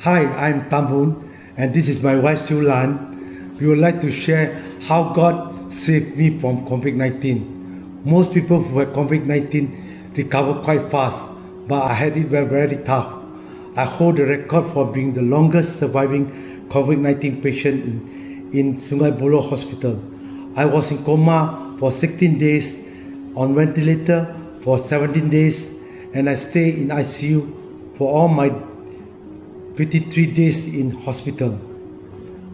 Hi, I'm Tambun, and this is my wife Siu Lan. We would like to share how God saved me from COVID-19. Most people who have COVID-19 recover quite fast, but I had it very tough. I hold the record for being the longest surviving COVID-19 patient in Sungai Buloh Hospital. I was in coma for 16 days, on ventilator for 17 days, and I stayed in ICU for all my 53 days in hospital.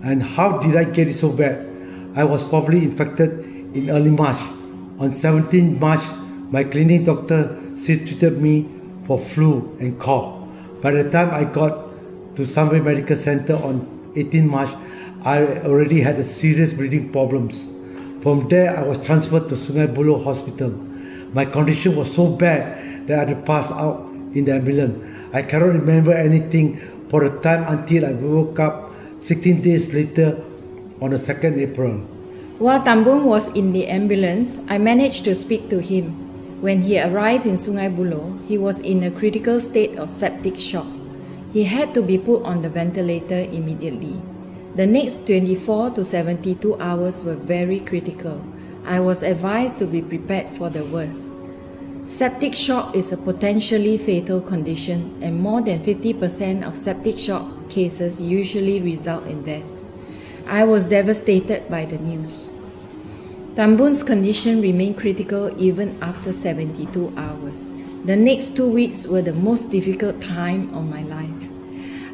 And how did I get it so bad? I was probably infected in early March. On 17 March, my clinic doctor treated me for flu and cough. By the time I got to Sunway Medical Center on 18 March, I already had serious breathing problems. From there, I was transferred to Sungai Buloh Hospital. My condition was so bad that I had to pass out in the ambulance. I cannot remember anything for a time until I woke up 16 days later on the 2nd April. While Tambun was in the ambulance, I managed to speak to him. When he arrived in Sungai Buloh, he was in a critical state of septic shock. He had to be put on the ventilator immediately. The next 24 to 72 hours were very critical. I was advised to be prepared for the worst. Septic shock is a potentially fatal condition, and more than 50% of septic shock cases usually result in death. I was devastated by the news. Tambun's condition remained critical even after 72 hours. The next 2 weeks were the most difficult time of my life.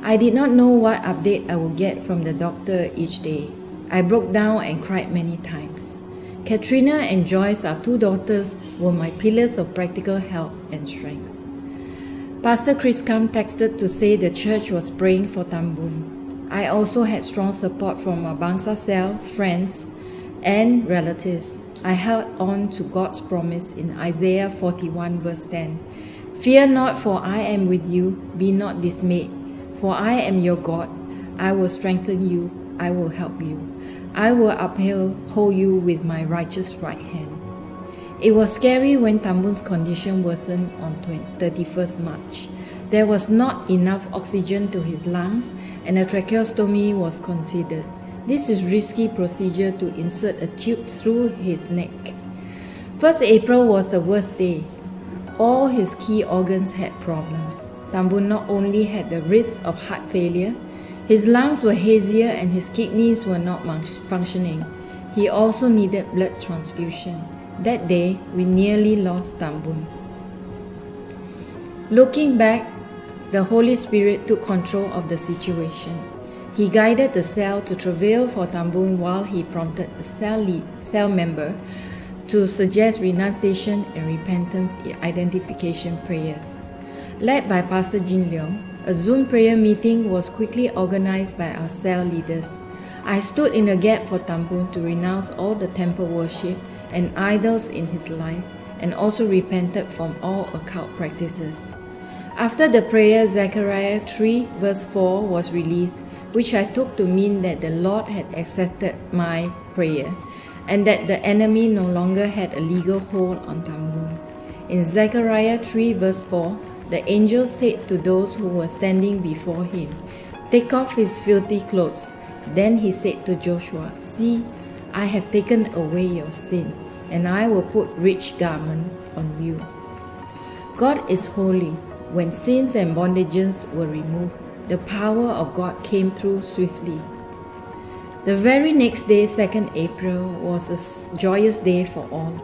I did not know what update I would get from the doctor each day. I broke down and cried many times. Katrina and Joyce, our two daughters, were my pillars of practical help and strength. Pastor Chris Kam texted to say the church was praying for Tambun. I also had strong support from our Bangsa cell, friends, and relatives. I held on to God's promise in Isaiah 41 verse 10. Fear not, for I am with you. Be not dismayed, for I am your God. I will strengthen you. I will help you. I will uphold you with my righteous right hand. It was scary when Tambun's condition worsened on 31st March. There was not enough oxygen to his lungs and a tracheostomy was considered. This is a risky procedure to insert a tube through his neck. 1st April was the worst day. All his key organs had problems. Tambun not only had the risk of heart failure, his lungs were hazier and his kidneys were not functioning. He also needed blood transfusion. That day, we nearly lost Tambun. Looking back, the Holy Spirit took control of the situation. He guided the cell to travail for Tambun while he prompted a cell member to suggest renunciation and repentance identification prayers. Led by Pastor Jin Leong, a Zoom prayer meeting was quickly organized by our cell leaders. I stood in a gap for Tambun to renounce all the temple worship and idols in his life and also repented from all occult practices. After the prayer, Zechariah 3 verse 4 was released, which I took to mean that the Lord had accepted my prayer and that the enemy no longer had a legal hold on Tambun. In Zechariah 3 verse 4, the angel said to those who were standing before him, "Take off his filthy clothes." Then he said to Joshua, "See, I have taken away your sin, and I will put rich garments on you." God is holy. When sins and bondages were removed, the power of God came through swiftly. The very next day, 2nd April, was a joyous day for all.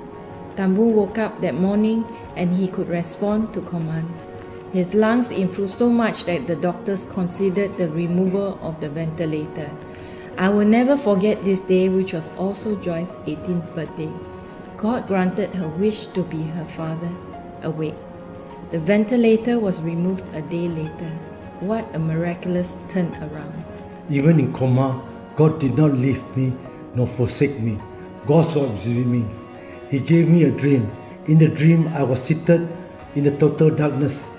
Tambun woke up that morning and he could respond to commands. His lungs improved so much that the doctors considered the removal of the ventilator. I will never forget this day, which was also Joyce's 18th birthday. God granted her wish to be her father awake. The ventilator was removed a day later. What a miraculous turnaround. Even in coma, God did not leave me nor forsake me. God was with me. He gave me a dream. In the dream, I was seated in the total darkness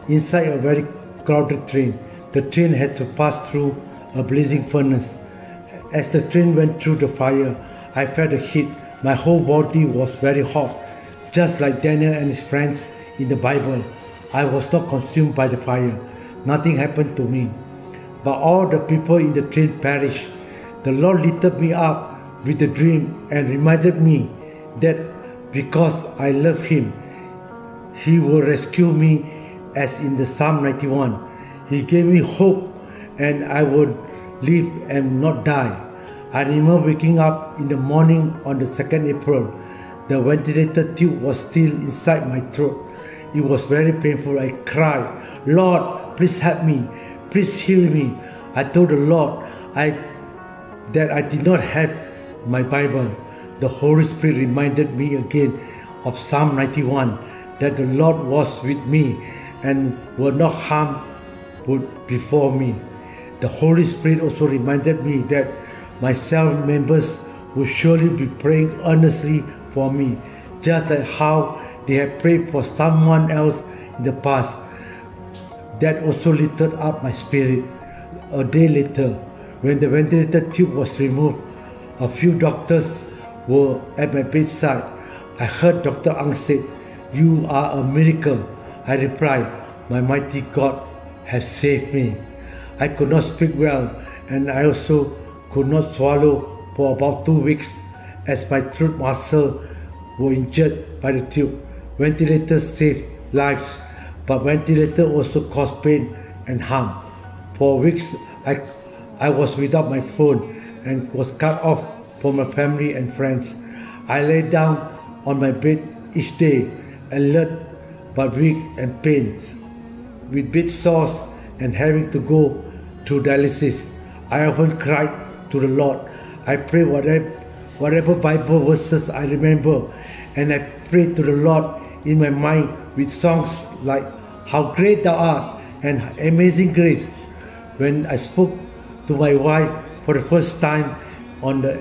inside a very crowded train. The train had to pass through a blazing furnace. As the train went through the fire, I felt a heat. My whole body was very hot, just like Daniel and his friends in the Bible. I was not consumed by the fire. Nothing happened to me. but all the people in the train perished. The Lord lifted me up with a dream and reminded me that because I love Him, He will rescue me as in the Psalm 91. He gave me hope and I would live and not die. I remember waking up in the morning on the 2nd April. The ventilator tube was still inside my throat. It was very painful. I cried, Lord, please help me. Please heal me. I told the Lord that I did not have my Bible. The Holy Spirit reminded me again of Psalm 91, that the Lord was with me and will not harm before me. The Holy Spirit also reminded me that my cell members would surely be praying earnestly for me, just like how they had prayed for someone else in the past. That also lifted up my spirit. A day later, when the ventilator tube was removed, a few doctors were at my bedside. I heard Dr. Ang said, "You are a miracle." I replied, "My mighty God has saved me." I could not speak well, and I also could not swallow for about 2 weeks as my throat muscles were injured by the tube. Ventilators saved lives, but ventilator also caused pain and harm. For weeks, I was without my phone and was cut off from my family and friends. I lay down on my bed each day, alert but weak and pain, with bed sores and having to go through dialysis. I often cried to the Lord. I prayed whatever Bible verses I remember, and I prayed to the Lord in my mind with songs like "How Great Thou Art" and "Amazing Grace." When I spoke to my wife for the first time on the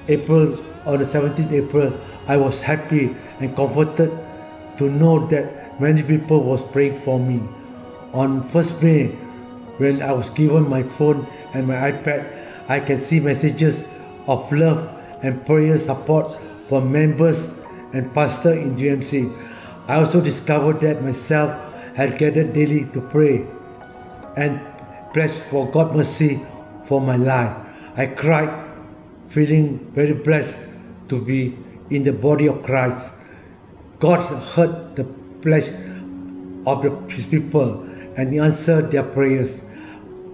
17th April, I was happy and comforted to know that many people was praying for me. On 1st May, when I was given my phone and my iPad, I can see messages of love and prayer support from members and pastors in GMC. I also discovered that myself had gathered daily to pray and prayed for God's mercy for my life. I cried, feeling very blessed to be in the body of Christ. God heard the pledge of His people and He answered their prayers.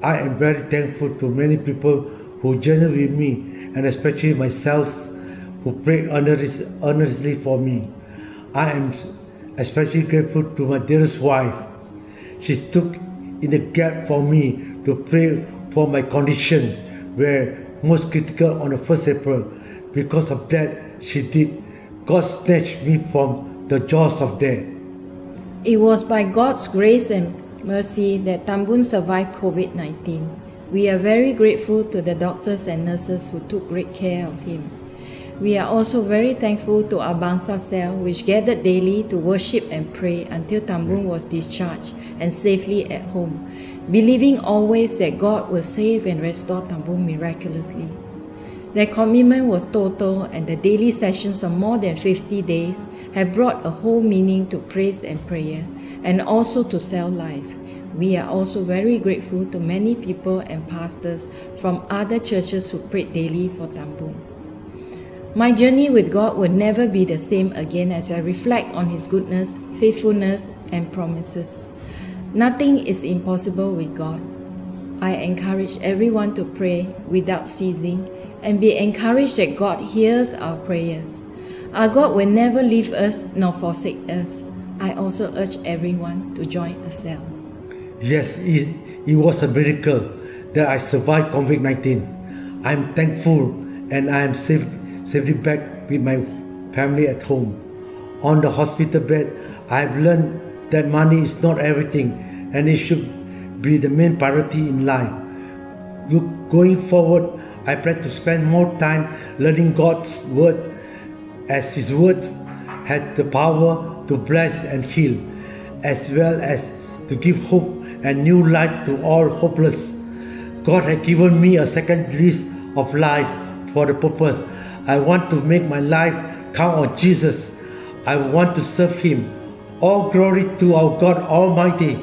I am very thankful to many people who journeyed with me, and especially myself, who prayed earnestly for me. I am especially grateful to my dearest wife. She stood in the gap for me to pray for my condition, were most critical on the 1st April. Because of that, she did. God snatched me from the jaws of death. It was by God's grace and mercy that Tambun survived COVID-19. We are very grateful to the doctors and nurses who took great care of him. We are also very thankful to our Bangsa cell, which gathered daily to worship and pray until Tambun was discharged and safely at home, believing always that God will save and restore Tambun miraculously. Their commitment was total, and the daily sessions of more than 50 days have brought a whole meaning to praise and prayer, and also to cell life. We are also very grateful to many people and pastors from other churches who prayed daily for Tambun. My journey with God will never be the same again as I reflect on His goodness, faithfulness, and promises. Nothing is impossible with God. I encourage everyone to pray without ceasing and be encouraged that God hears our prayers. Our God will never leave us nor forsake us. I also urge everyone to join a cell. Yes, it was a miracle that I survived COVID-19. I'm thankful and I am safely back with my family at home. On the hospital bed, I have learned that money is not everything and it should be the main priority in life. Going forward, I plan to spend more time learning God's word, as His words had the power to bless and heal, as well as to give hope and new life to all hopeless. God has given me a second lease of life for the purpose. I want to make my life count on Jesus. I want to serve Him. All glory to our God Almighty.